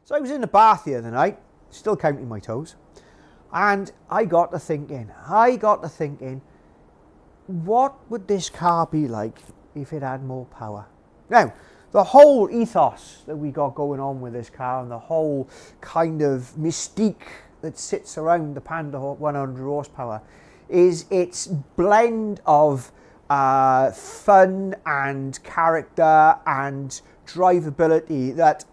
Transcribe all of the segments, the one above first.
So I was in the bath the other night, still counting my toes, and I got to thinking, what would this car be like if it had more power? Now, the whole ethos that we got going on with this car and the whole kind of mystique that sits around the Panda 100 horsepower is its blend of fun and character and drivability that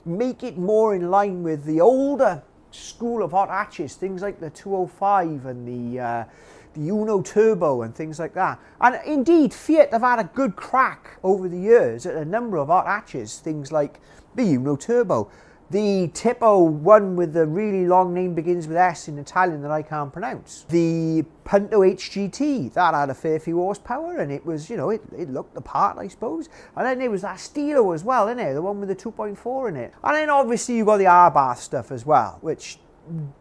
make it more in line with the older school of hot hatches, things like the 205 and the Uno Turbo and things like that. And indeed, Fiat have had a good crack over the years at a number of hot hatches, things like the Uno Turbo. The Tipo one with the really long name begins with S in Italian that I can't pronounce. The Punto HGT, that had a fair few horsepower and it was, you know, it looked the part, I suppose. And then there was that Stilo as well, innit? The one with the 2.4 in it. And then obviously you got the Abarth stuff as well, which,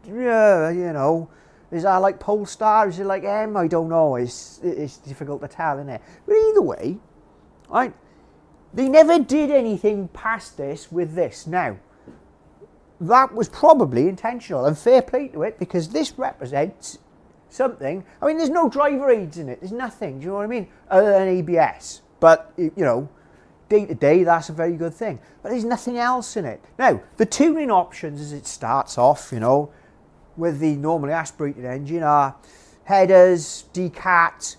yeah, you know, is that like Polestar? Is it like M? I don't know. It's difficult to tell, isn't it? But either way, right, they never did anything past this with this. Now, that was probably intentional, and fair play to it, because this represents something. I mean, there's no driver aids in it. There's nothing, do you know what I mean? Other than ABS. But, you know, day to day, that's a very good thing. But there's nothing else in it. Now, the tuning options as it starts off, you know, with the normally aspirated engine are headers, decat,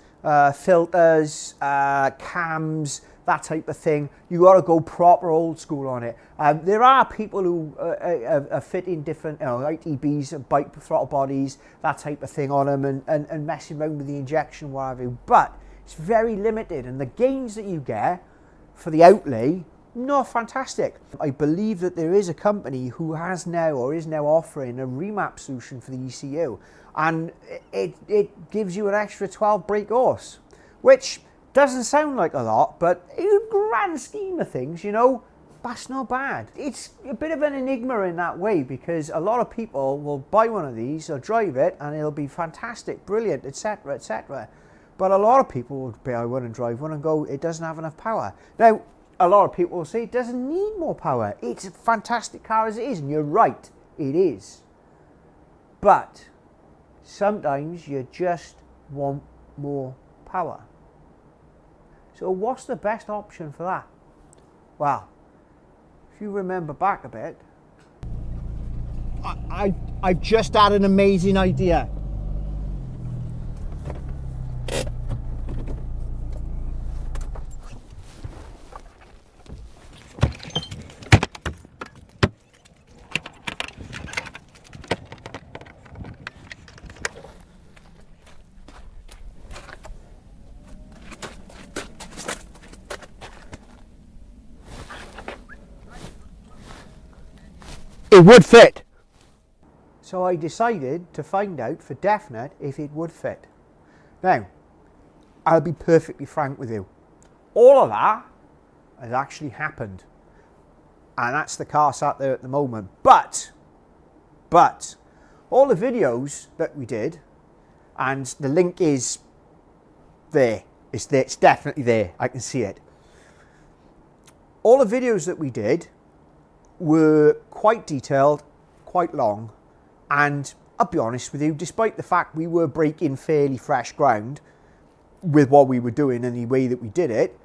filters, cams, that type of thing. You got to go proper old school on it. There are people who are fitting different, you know, ITBs, bike throttle bodies, that type of thing on them, and messing around with the injection, what have you. But it's very limited, and the gains that you get for the outlay, not fantastic. I believe that there is a company who has now or is now offering a remap solution for the ECU, and it gives you an extra 12 brake horse, which doesn't sound like a lot, but in the grand scheme of things, you know, that's not bad. It's a bit of an enigma in that way, because a lot of people will buy one of these or drive it and it'll be fantastic, brilliant, etc., etc. But a lot of people will buy one and drive one and go, it doesn't have enough power. Now, a lot of people will say it doesn't need more power. It's a fantastic car as it is, and you're right, it is. But sometimes you just want more power. So what's the best option for that? Well, if you remember back a bit, I've just had an amazing idea. It would fit. So I decided to find out for definite if it would fit. Now, I'll be perfectly frank with you. All of that has actually happened. And that's the car sat there at the moment. But, all the videos that we did, and the link is there. It's there. It's definitely there. I can see it. All the videos that we did were quite detailed, quite long, and I'll be honest with you, despite the fact we were breaking fairly fresh ground with what we were doing and the way that we did it,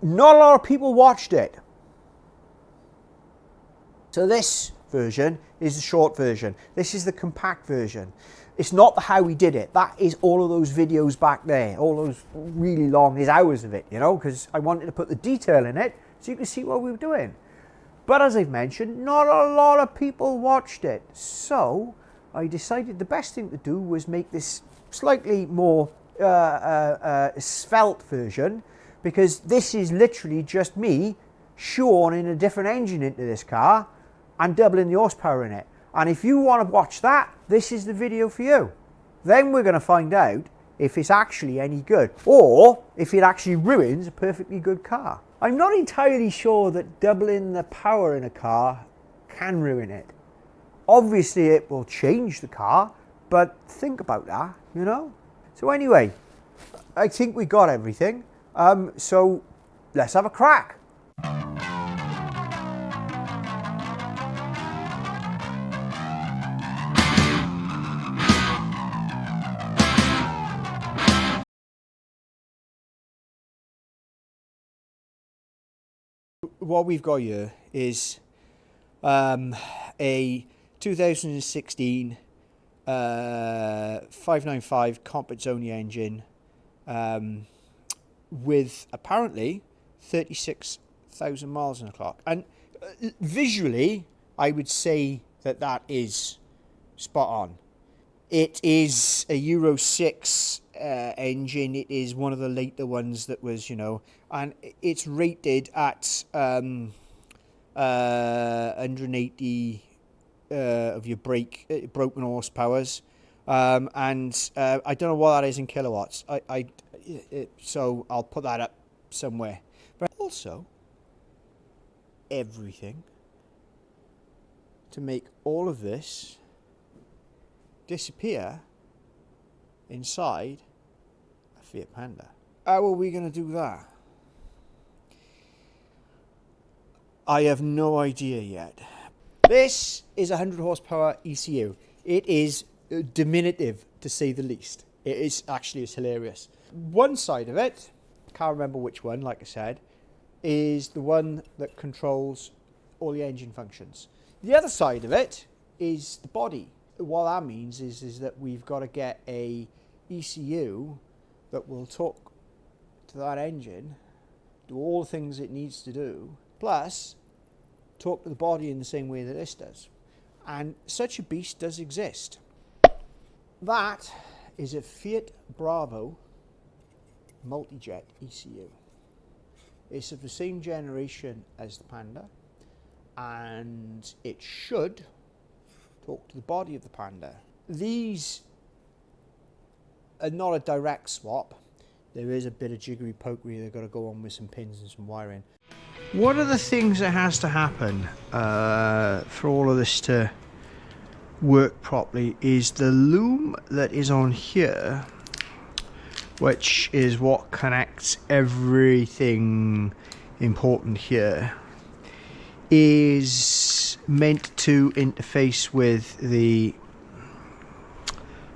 not a lot of people watched it. So this version is the short version. This is the compact version. It's not the how we did it. That is all of those videos back there, all those really long, there's hours of it, you know, because I wanted to put the detail in it so you can see what we were doing. But as I've mentioned, not a lot of people watched it. So I decided the best thing to do was make this slightly more svelte version, because this is literally just me shoehorning a different engine into this car and doubling the horsepower in it. And if you want to watch that, this is the video for you. Then we're going to find out if it's actually any good, or if it actually ruins a perfectly good car. I'm not entirely sure that doubling the power in a car can ruin it. Obviously it will change the car, but think about that, you know? So anyway, I think we got everything. So let's have a crack. what we've got here is a 2016 595 Competizione engine with apparently 36,000 miles on the clock. And visually, I would say that that is spot on. It is a Euro 6 engine. It is one of the later ones that was, you know, and it's rated at 180 of your broken horsepowers, and I don't know what that is in kilowatts. So I'll put that up somewhere. But also, everything to make all of this disappear inside a Fiat Panda. How are we going to do that? I have no idea yet. This is a 100 horsepower ECU. It is diminutive, to say the least. It is actually, it's hilarious. One side of it, can't remember which one, like I said, is the one that controls all the engine functions. The other side of it is the body. What that means is that we've got to get a ECU that will talk to that engine, do all the things it needs to do, plus talk to the body in the same way that this does. And such a beast does exist. That is a Fiat Bravo multi-jet ECU. It's of the same generation as the Panda, and it should talk to the body of the Panda. These are not a direct swap. There is a bit of jiggery pokery. They've got to go on with some pins and some wiring. One of the things that has to happen for all of this to work properly is the loom that is on here, which is what connects everything important here, is meant to interface with the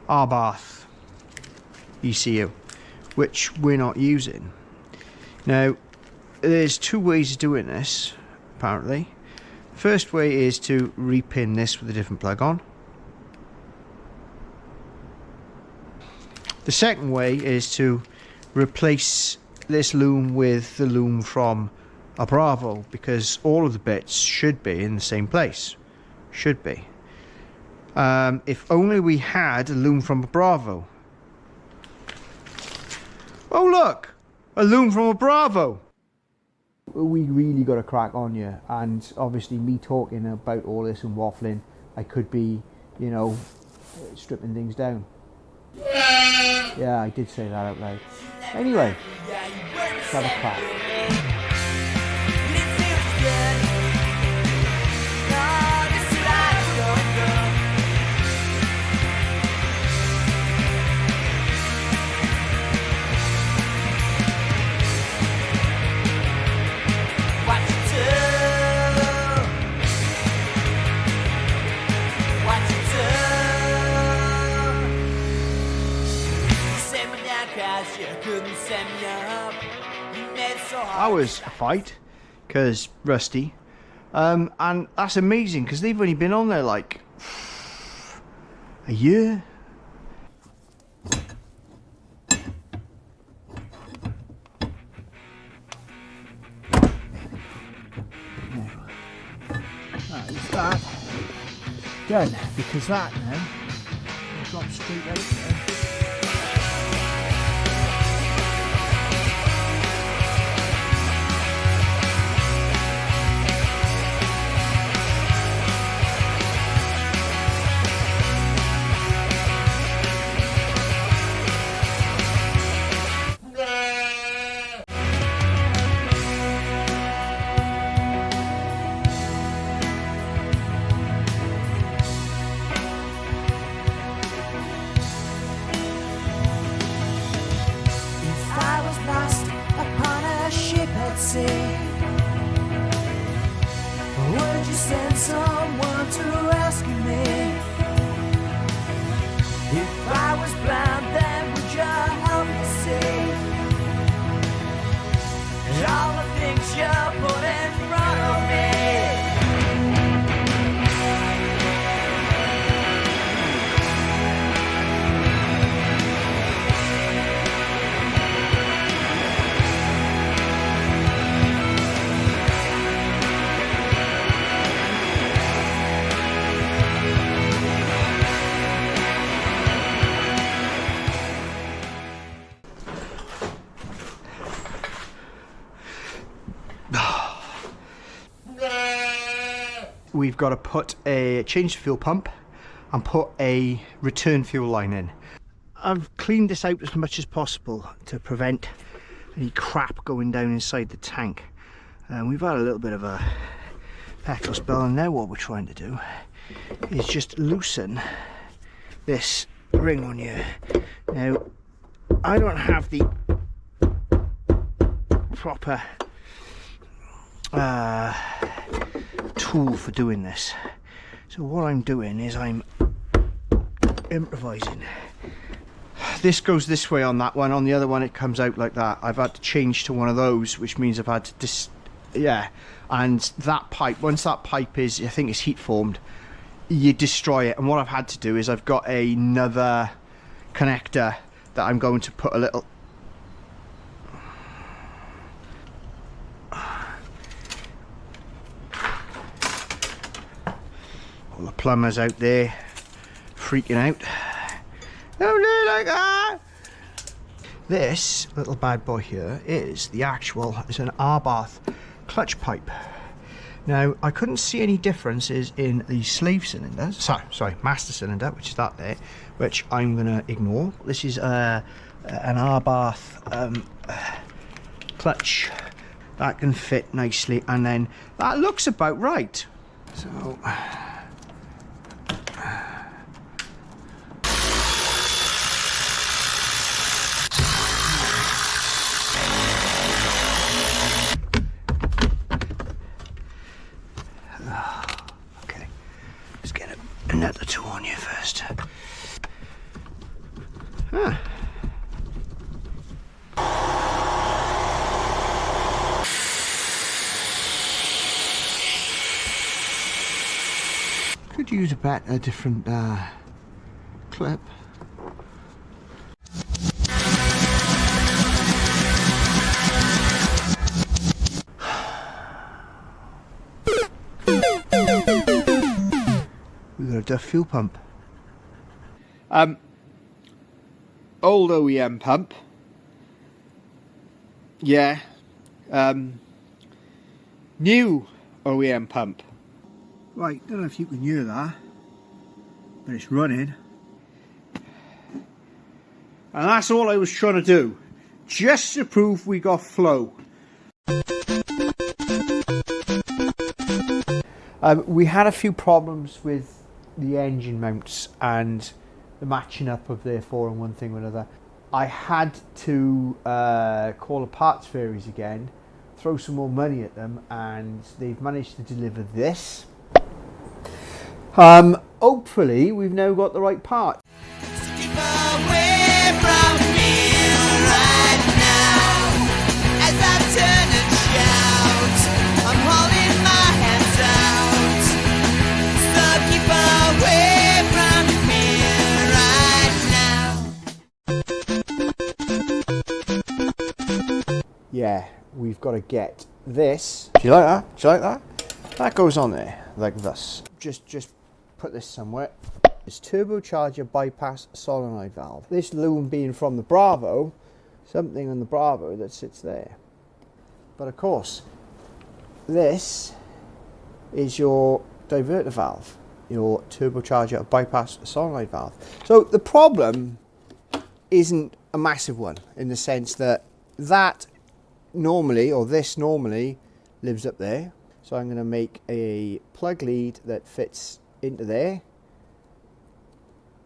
Abarth ECU, which we're not using. Now, there's two ways of doing this, apparently. First way is to repin this with a different plug on. The second way is to replace this loom with the loom from a Bravo, because all of the bits should be in the same place. Should be. If only we had a loom from a Bravo. Oh look! A loom from a Bravo! We really got a crack on you, and obviously me talking about all this and waffling, I could be, you know, stripping things down. Yeah, I did say that out loud. Anyway, let's have a crack. That was a fight, because rusty, and that's amazing because they've only been on there like a year. That is that done, because that now drops straight out there. Would you send someone to rescue me? If I was blind, then would you help me see all the things you put in front we've got to change the fuel pump and put a return fuel line in. I've cleaned this out as much as possible to prevent any crap going down inside the tank. We've had a little bit of a petrol spill, and now what we're trying to do is just loosen this ring on here. Now, I don't have the proper tool for doing this, so what I'm doing is I'm improvising. This goes this way on that one, on the other one it comes out like that. I've had to change to one of those, which means I've had to and that pipe, once that pipe is, I think it's heat formed, you destroy it. And what I've had to do is I've got another connector that I'm going to put a little all the plumbers out there freaking out. Don't do it like that. This little bad boy here is the actual, it's an Abarth clutch pipe. Now, I couldn't see any differences in the slave cylinder, sorry, master cylinder, which is that there, which I'm going to ignore. This is an Abarth clutch that can fit nicely, and then that looks about right. So another two on you first. Could use a different clip. A fuel pump. Old OEM pump. Yeah. New OEM pump. Right, don't know if you can hear that, but it's running. And that's all I was trying to do, just to prove we got flow. We had a few problems with the engine mounts and the matching up of their four and one thing or another. I had to call the parts fairies again, throw some more money at them, and they've managed to deliver this. Hopefully we've now got the right part. Keep away from me right now as I turn and shout. I'm holding my hands out. So keep away from me right now. Yeah, we've got to get this. Do you like that? Do you like that? That goes on there like this. Just put this somewhere. It's turbocharger bypass solenoid valve. This loom being from the Bravo, something on the Bravo that sits there. But of course, this is your diverter valve, your turbocharger bypass solenoid valve. So the problem isn't a massive one in the sense that normally, or this normally, lives up there. So I'm going to make a plug lead that fits into there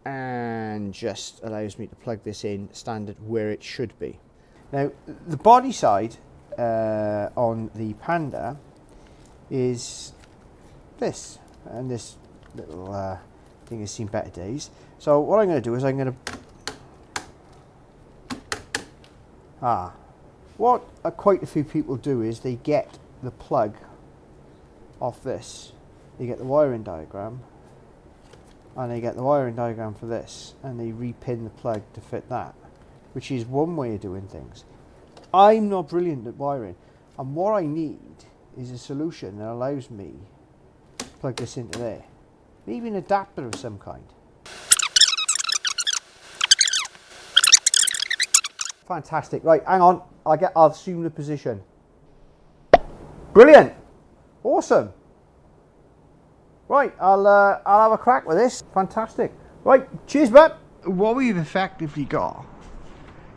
and just allows me to plug this in standard where it should be. Now the body side on the Panda is this, and this little thing has seen better days. So what I'm going to do is I'm going to what quite a few people do is they get the plug off this. They get the wiring diagram, and they get the wiring diagram for this, and they repin the plug to fit that, which is one way of doing things. I'm not brilliant at wiring, and what I need is a solution that allows me to plug this into there. Maybe an adapter of some kind. Fantastic. Right, hang on. I'll assume the position. Brilliant. Awesome. Right, I'll have a crack with this. Fantastic. Right, cheers, bud. What we've effectively got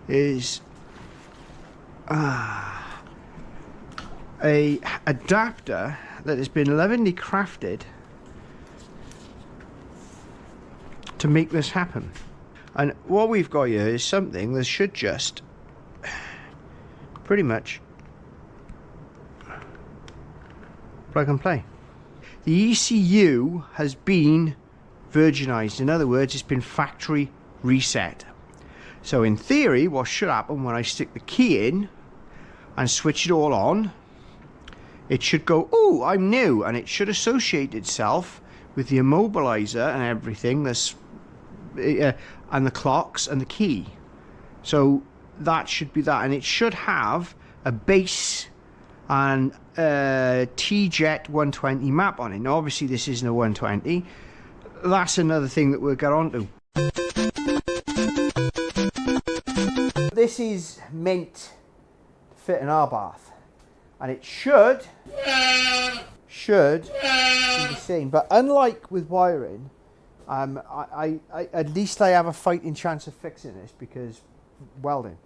is a adapter that has been lovingly crafted to make this happen. And what we've got here is something that should just pretty much plug and play. The ECU has been virginized. In other words, it's been factory reset. So in theory, what should happen when I stick the key in and switch it all on, it should go, oh, I'm new, and it should associate itself with the immobilizer and everything, that's and the clocks and the key. So that should be that, and it should have a base and T-Jet 120 map on it. Now obviously this isn't a 120. That's another thing that we'll get on to. This is meant to fit an Abarth, and it should be the same. But unlike with wiring, I at least I have a fighting chance of fixing this because welding.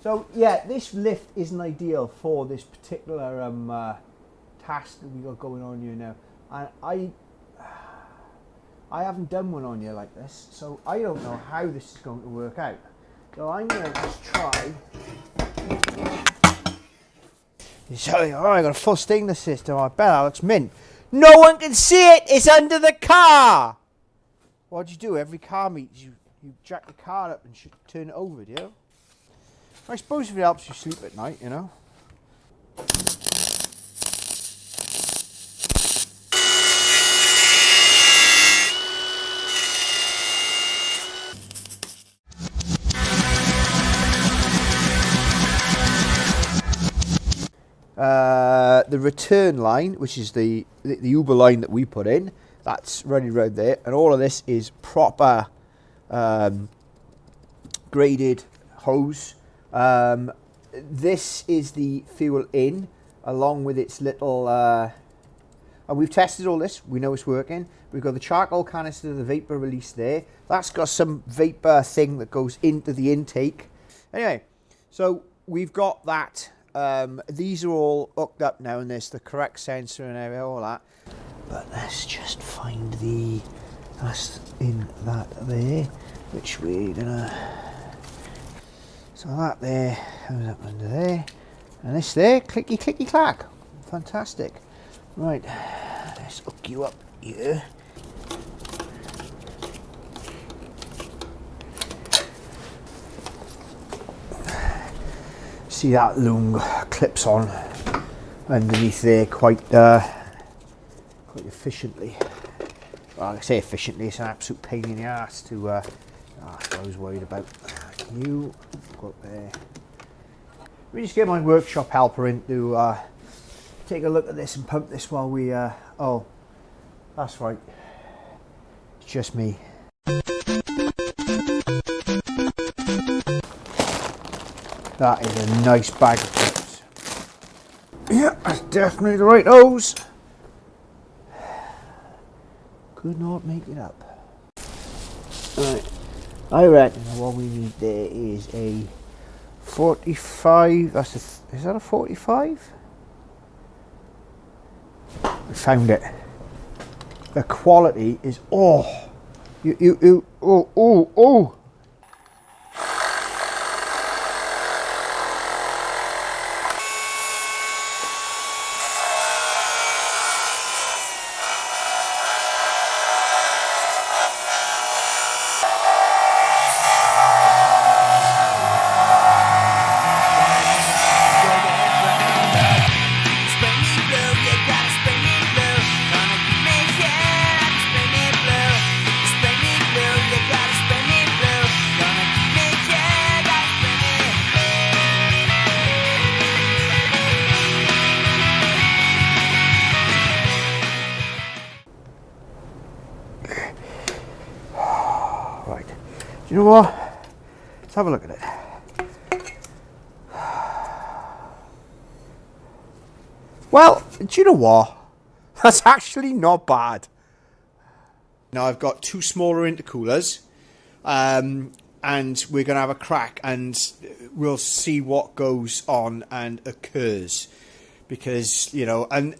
So yeah, this lift isn't ideal for this particular task that we got going on here now, and I haven't done one on here like this, so I don't know how this is going to work out. So I'm going to just try. So, oh, I got a full stainless system. I bet that looks mint. No one can see it. It's under the car. What do you do? Every car meets you jack the car up and turn it over, do you? I suppose if it helps you sleep at night, you know. The return line, which is the Uber line that we put in, that's running around there, and all of this is proper graded hose. This is the fuel in, along with its little and we've tested all this, we know it's working. We've got the charcoal canister, the vapor release there. That's got some vapor thing that goes into the intake. Anyway, so we've got that. These are all hooked up now, and there's the correct sensor and everything, all that. But let's just find that's in that there, which we're gonna. So that there comes up under there, and this there, clicky clicky clack. Fantastic. Right, let's hook you up here. See that loom clips on underneath there quite efficiently. Well, I say efficiently, it's an absolute pain in the ass to. That's what I was worried about. You go up there. Let me just get my workshop helper in to take a look at this and pump this while we. Oh, that's right. It's just me. That is a nice bag of clips. Yeah, that's definitely the right hose. Could not make it up. Right, I reckon what we need there is a 45. Is that a 45? I found it. The quality is oh. Oh. You know what? Let's have a look at it. Well, do you know what? That's actually not bad. Now I've got 2 smaller intercoolers, and we're going to have a crack and we'll see what goes on and occurs. Because, you know, and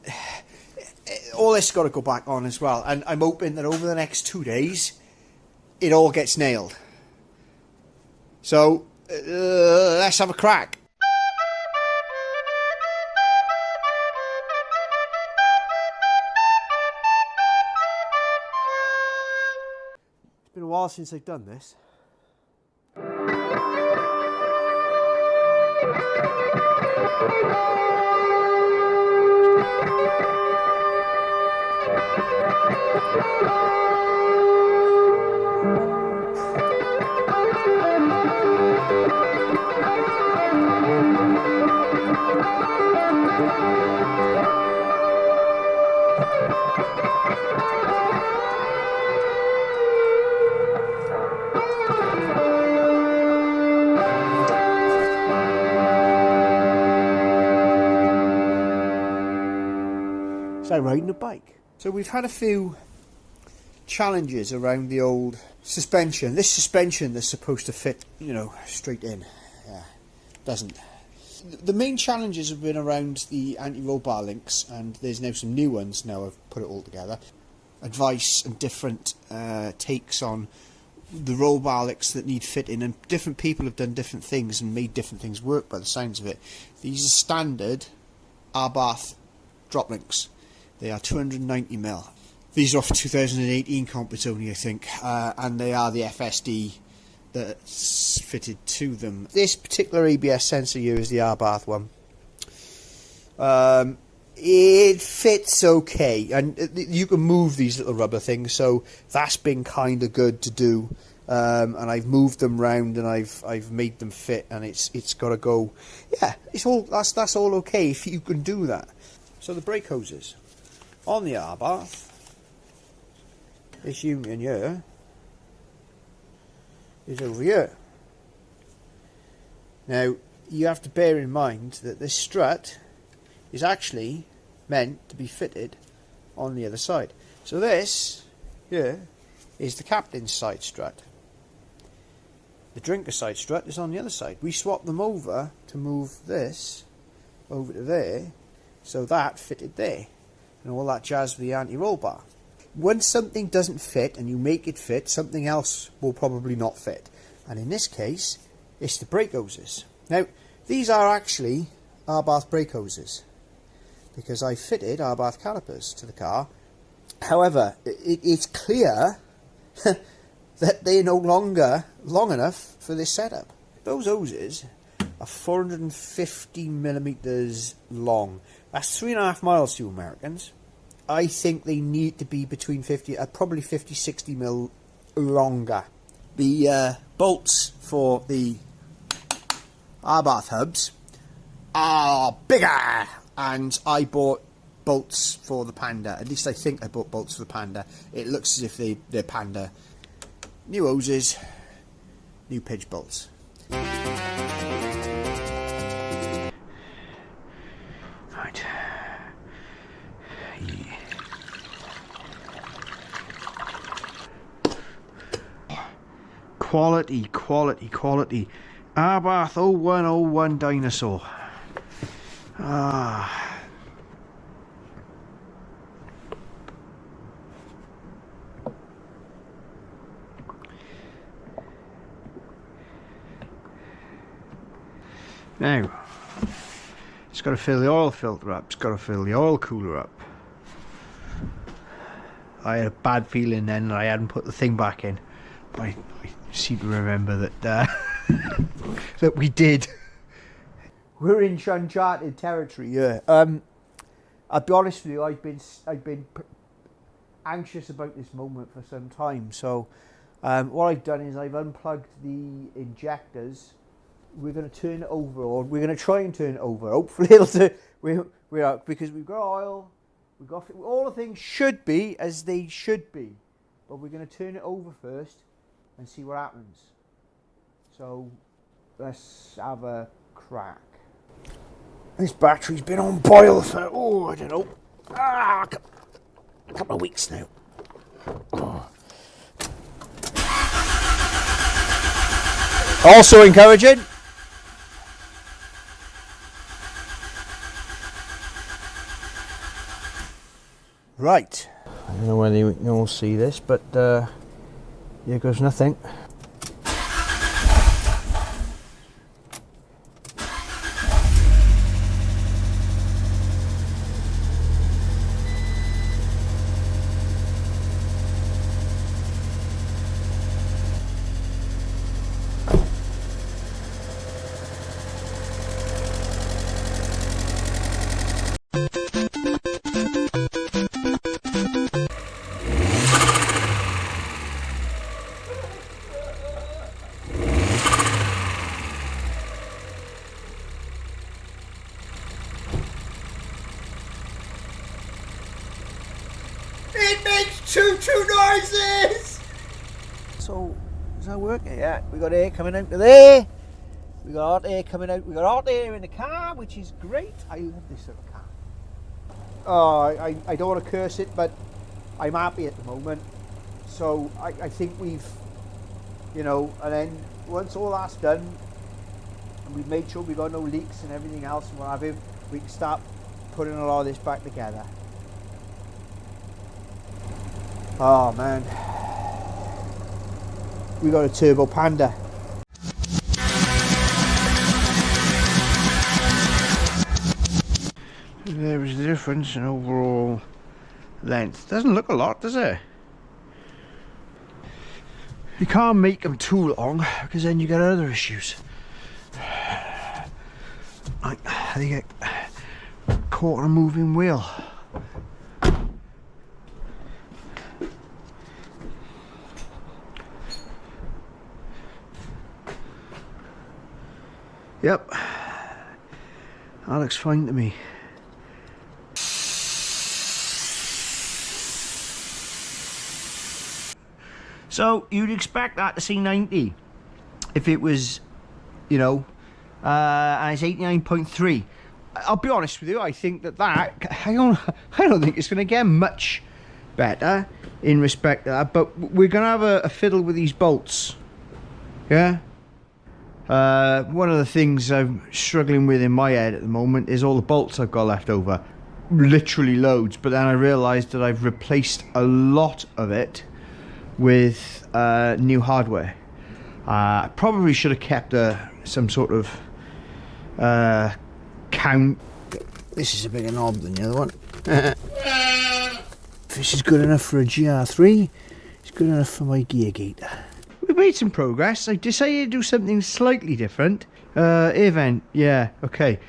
all this got to go back on as well. And I'm hoping that over the next 2 days, it all gets nailed. So, let's have a crack. It's been a while since I've done this. It's like riding a bike. So we've had a few challenges around the old suspension. This suspension that's supposed to fit, you know, straight in. Yeah, doesn't. The main challenges have been around the anti-roll bar links, and there's now some new ones now I've put it all together. Advice and different takes on the roll bar links that need fitting, and different people have done different things and made different things work by the sounds of it. These are standard Abarth drop links. They are 290mm. These are off 2018 Competizione, I think, and they are the FSD that's fitted to them. This particular ABS sensor here is the Abarth one. It fits okay, and you can move these little rubber things, so that's been kind of good to do. And I've moved them round, and I've made them fit, and it's got to go. Yeah, it's all that's all okay if you can do that. So the brake hoses on the Abarth, this union here is over here. Now you have to bear in mind that this strut is actually meant to be fitted on the other side. So this here is the captain's side strut. The drinker side strut is on the other side. We swapped them over to move this over to there, so that fitted there, and all that jazz with the anti-roll bar. When something doesn't fit and you make it fit, something else will probably not fit. And in this case, it's the brake hoses. Now, these are actually Abarth brake hoses, because I fitted Abarth calipers to the car. However, it's clear that they're no longer long enough for this setup. Those hoses are 450mm long. That's 3.5 miles to you Americans. I think they need to be between 50, probably 50-60mm longer. The bolts for the Abarth hubs are bigger, and I bought bolts for the Panda. At least I think I bought bolts for the Panda. It looks as if they're Panda. New hoses, new pitch bolts. Right. Yeah. Quality, quality, quality. Abarth 0101 dinosaur. Ah. Now, it's got to fill the oil filter up, it's got to fill the oil cooler up. I had a bad feeling then that I hadn't put the thing back in. I seem to remember that that we did. We're in uncharted territory, yeah. I'll be honest with you, I've been anxious about this moment for some time. So what I've done is I've unplugged the injectors. We're going to turn it over, or we're going to try and turn it over. Hopefully it'll do. We're out, because we've got oil, we've got all the things should be as they should be, but we're going to turn it over first and see what happens. So let's have a crack. This battery's been on boil for I don't know, a couple of weeks now. Also encouraging. Right. I don't know whether you can all see this, but here goes nothing. It makes choo-choo noises! So, is that working? Yeah, we got air coming out of there. We got hot air coming out. We got hot air in the car, which is great. I love this little car. Oh, I don't want to curse it, but I'm happy at the moment. So, I think we've, you know, and then once all that's done, and we've made sure we've got no leaks and everything else and what have you, we can start putting a lot of this back together. Oh man, we got a Turbo Panda. There is the difference in overall length. Doesn't look a lot, does it? You can't make them too long because then you get other issues. Like they get caught on a moving wheel. Yep, that looks fine to me. So you'd expect that to see 90 if it was, you know, and it's 89.3. I'll be honest with you, I think that I don't think it's going to get much better in respect to that, but we're going to have a fiddle with these bolts, yeah? One of the things I'm struggling with in my head at the moment is all the bolts I've got left over. Literally loads, but then I realised that I've replaced a lot of it with new hardware. I probably should have kept some sort of count. This is a bigger knob than the other one. If this is good enough for a GR3, it's good enough for my gear gate. We made some progress. I decided to do something slightly different. Air vent, yeah, okay.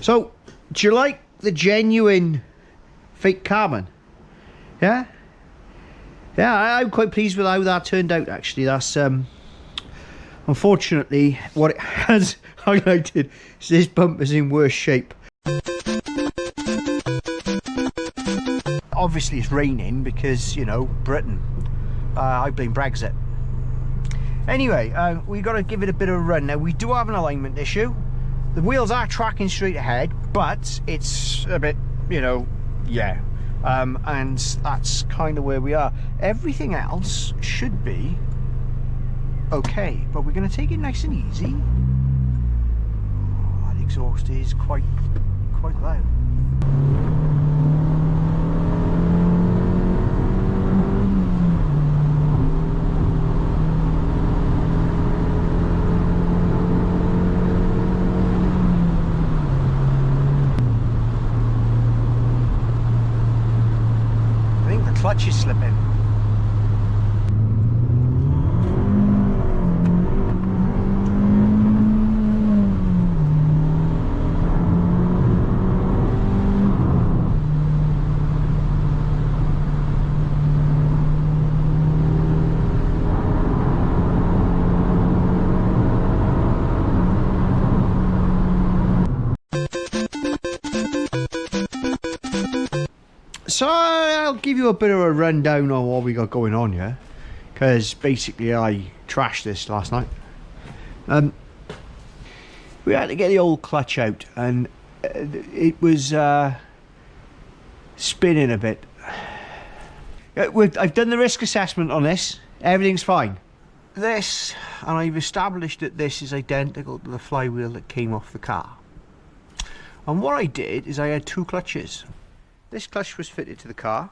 So, do you like the genuine fake carbon? Yeah? Yeah, I'm quite pleased with how that turned out, actually. That's, unfortunately, what it has highlighted is this bumper's in worse shape. Obviously, it's raining because, you know, Britain. I blame Brexit. Anyway, we got to give it a bit of a run. Now, we do have an alignment issue. The wheels are tracking straight ahead, but it's a bit, you know, yeah. And that's kind of where we are. Everything else should be okay, but we're going to take it nice and easy. Oh, that exhaust is quite loud. Clutch is slipping. So I'll give you a bit of a rundown on what we got going on here, because basically I trashed this last night. We had to get the old clutch out, and it was spinning a bit. I've done the risk assessment on this. Everything's fine. this, and I've established that this is identical to the flywheel that came off the car. And what I did is I had two clutches. This clutch was fitted to the car,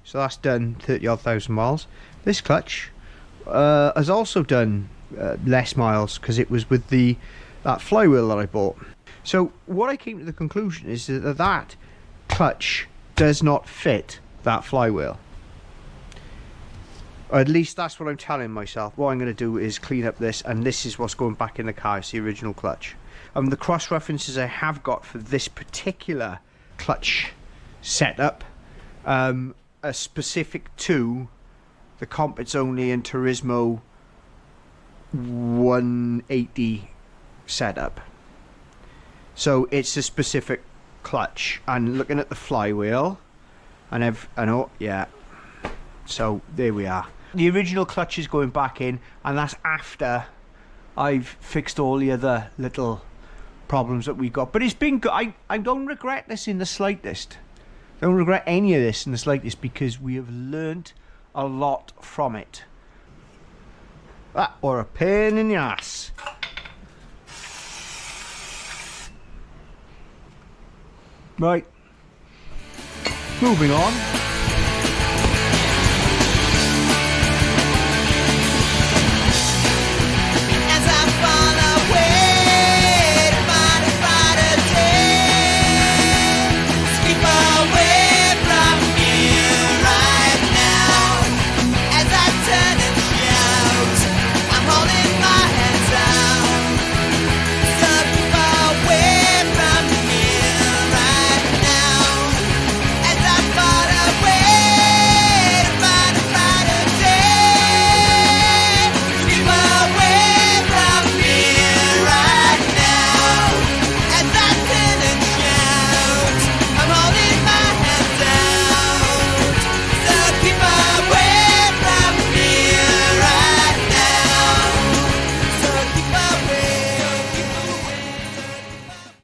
so that's done 30-odd thousand miles. This clutch has also done less miles because it was with that flywheel that I bought. So what I came to the conclusion is that clutch does not fit that flywheel. Or at least that's what I'm telling myself. What I'm going to do is clean up this, and this is what's going back in the car. It's the original clutch. The cross references I have got for this particular clutch setup are specific to the Competizione and Turismo 180 setup. So it's a specific clutch. And looking at the flywheel, and yeah. So there we are. The original clutch is going back in, and that's after I've fixed all the other little problems that we got. But it's been good. I don't regret this in the slightest. Don't regret any of this in the slightest, because we have learnt a lot from it. That or a pain in the ass. Right. Moving on.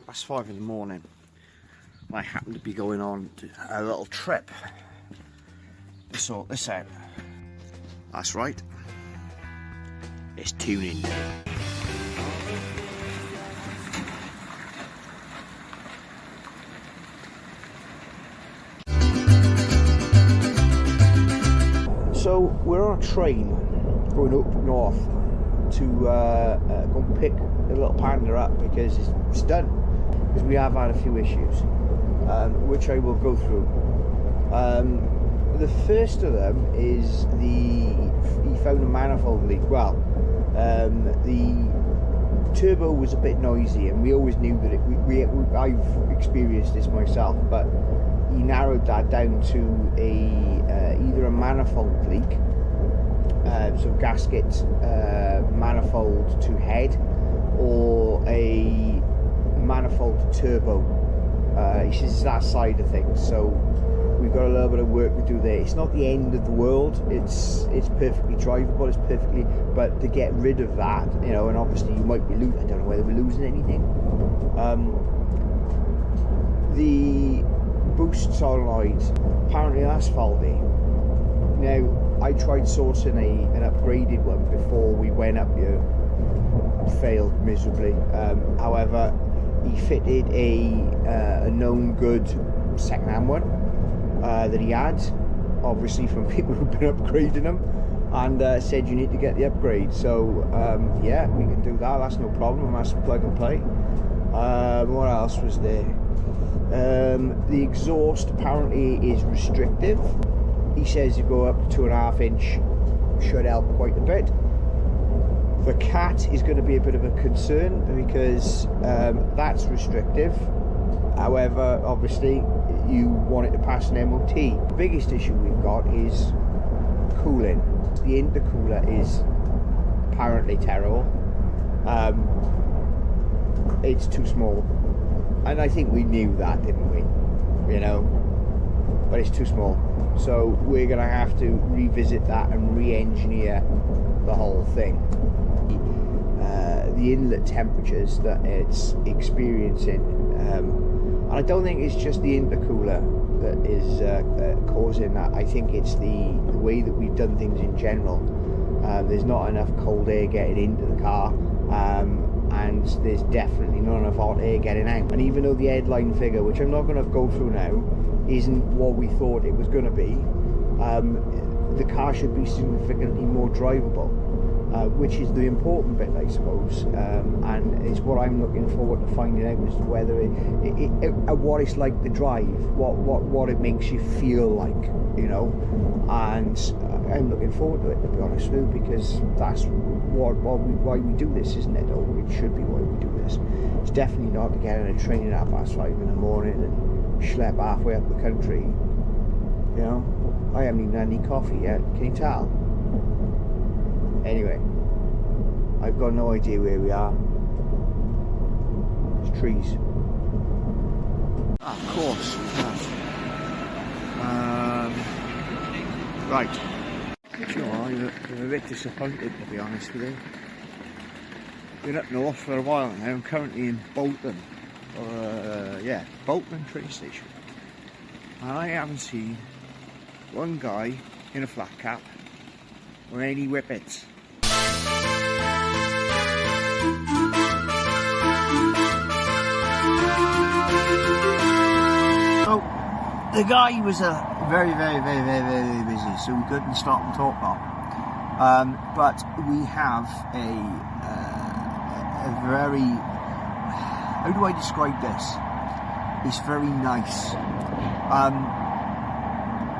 It's 5 in the morning. I happen to be going on a little trip to sort this out. That's right. It's tuning day. So we're on a train going up north to go and pick the little Panda up because it's done. Because we have had a few issues, which I will go through. The first of them is he found a manifold leak. Well, the turbo was a bit noisy, and we always knew that I've experienced this myself, but he narrowed that down to either a manifold leak, so gasket manifold to head, or a manifold turbo. He says it's that side of things, so we've got a little bit of work to do there. It's not the end of the world. It's perfectly drivable. It's perfectly, but to get rid of that, you know, and obviously you might be losing. I don't know whether we're losing anything. The boost solenoid, apparently that's faulty. Now I tried sourcing an upgraded one before we went up here. Failed miserably. However, he fitted a known good second-hand one that he had, obviously from people who've been upgrading them, and said you need to get the upgrade. So yeah, we can do that. That's no problem. That's plug and play. What else was there? The exhaust apparently is restrictive. He says you go up to 2.5 inch, should help quite a bit. The cat is going to be a bit of a concern because that's restrictive. However, obviously you want it to pass an MOT. The biggest issue we've got is cooling. The intercooler is apparently terrible. It's too small, and I think we knew that, didn't we? You know, but it's too small. So we're going to have to revisit that and re-engineer the whole thing. The inlet temperatures that it's experiencing, and I don't think it's just the intercooler that is causing that. I think it's the way that we've done things in general. There's not enough cold air getting into the car, and there's definitely not enough hot air getting out. And even though the headline figure, which I'm not going to go through now, isn't what we thought it was going to be, the car should be significantly more drivable, which is the important bit, I suppose, and it's what I'm looking forward to finding out, as to whether what it's like to drive, what it makes you feel like, you know. And I'm looking forward to it, to be honest with you, because that's why we do this, isn't it? Or it should be why we do this. It's definitely not to get in a train at 5:30 in the morning and schlep halfway up the country. You know, I haven't even had any coffee yet. Can you tell? Anyway, I've got no idea where we are. There's trees. Of course. Right. You know, I'm a bit disappointed, to be honest with you. Been up north for a while now. I'm currently in Bolton. Bolton train station. And I haven't seen one guy in a flat cap or any whippets. So the guy was very busy, so we couldn't stop and talk long. But we have a very, how do I describe this? It's very nice.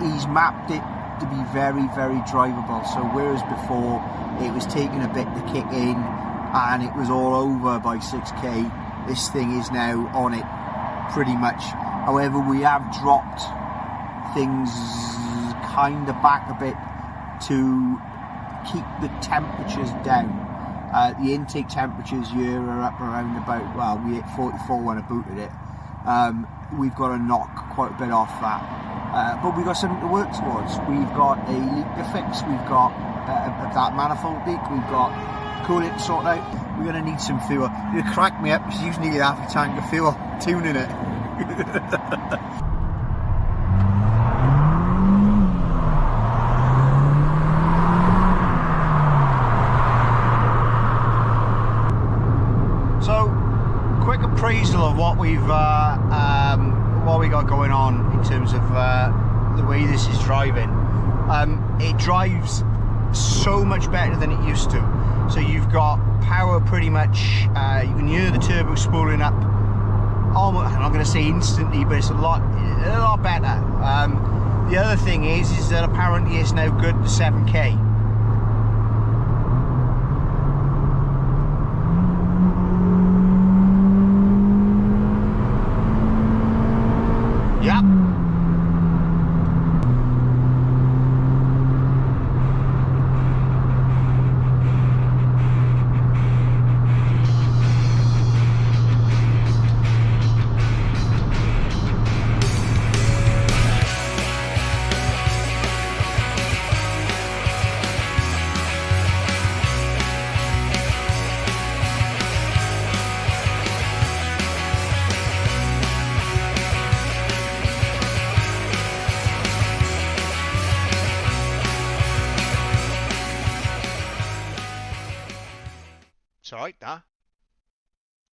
He's mapped it to be very drivable, so whereas before it was taking a bit to kick in and it was all over by 6k, this thing is now on it pretty much. However, we have dropped things kind of back a bit to keep the temperatures down. The intake temperatures here are up around about, well, we hit 44 when I booted it. We've got to knock quite a bit off that. But we've got something to work towards. We've got a leak to fix, we've got that manifold leak, we've got coolant to sort out. We're going to need some fuel. It'll crack me up because you usually need half a tank of fuel tuning it. So, quick appraisal of what we got going on in terms of the way this is driving. It drives so much better than it used to. So you've got power pretty much. You can hear the turbo spooling up. Almost, I'm not going to say instantly, but it's a lot better. The other thing is that apparently it's now good to 7k. Yep. It's alright, that.